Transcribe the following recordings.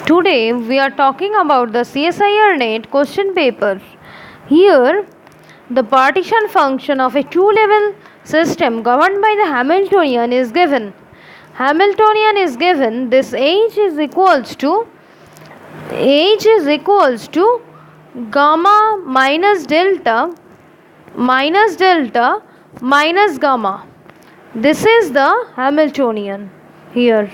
Today we are talking about the CSIR NET question paper. Here, the partition function of a two-level system governed by the Hamiltonian is given. Hamiltonian is given. This H is equals to gamma minus delta minus gamma. This is the Hamiltonian here.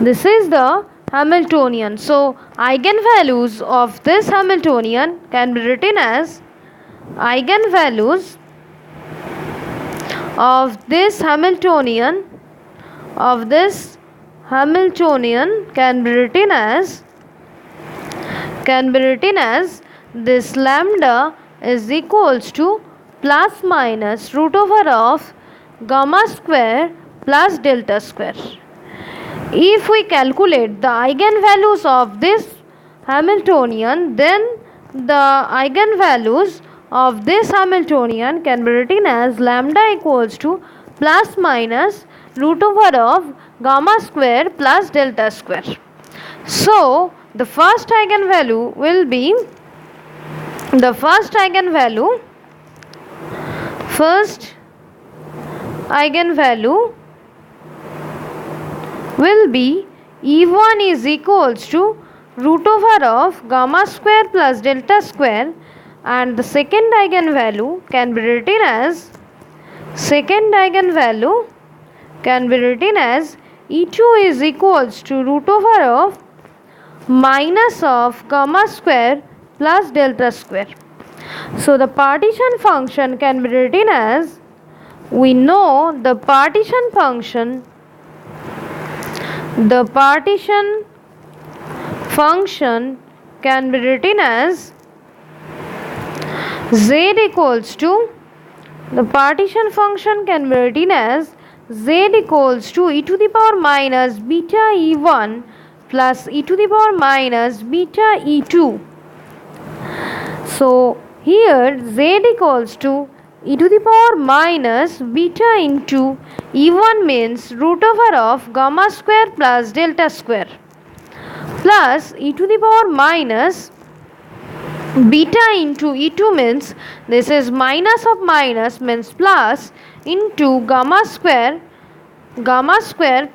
This is the Hamiltonian. So, eigenvalues of this Hamiltonian can be written as eigenvalues of this Hamiltonian can be written as this lambda is equals to plus minus root over of gamma square plus delta square. If we calculate the eigenvalues of this Hamiltonian, then the eigenvalues of this Hamiltonian can be written as lambda equals to plus minus root over of gamma square plus delta square. So, the first eigenvalue will be will be E1 is equals to root over of gamma square plus delta square, and the second eigenvalue can be written as E2 is equals to root over of minus of gamma square plus delta square. So the partition function can be written as, we know the partition function can be written as z equals to e to the power minus beta e1 plus e to the power minus beta e2. So here z equals to e to the power minus beta into e1 means root over of gamma square plus delta square, plus e to the power minus beta into e2 means this is minus of minus means plus into gamma square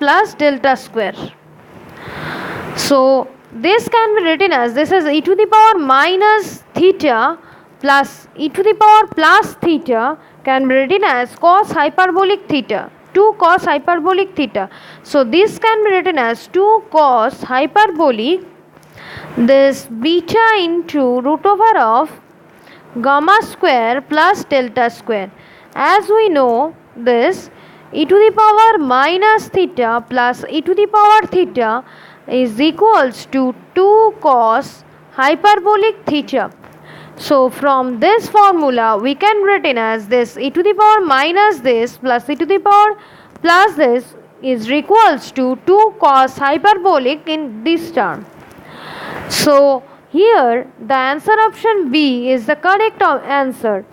plus delta square. So this can be written as, this is e to the power minus theta plus e to the power plus theta can be written as cos hyperbolic theta, 2 cos hyperbolic theta. So this can be written as 2 cos hyperbolic this beta into root over of gamma square plus delta square. As we know, this e to the power minus theta plus e to the power theta is equals to 2 cos hyperbolic theta. So from this formula we can written as this e to the power minus this plus e to the power plus this is equals to 2 cos hyperbolic in this term. So here the answer option B is the correct answer.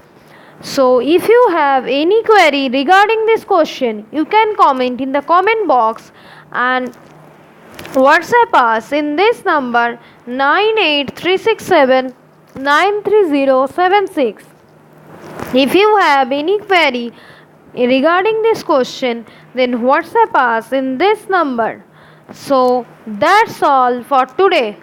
So if you have any query regarding this question, you can comment in the comment box and WhatsApp us in this number 98367 93076. If you have any query regarding this question, then WhatsApp us in this number. So that's all for today.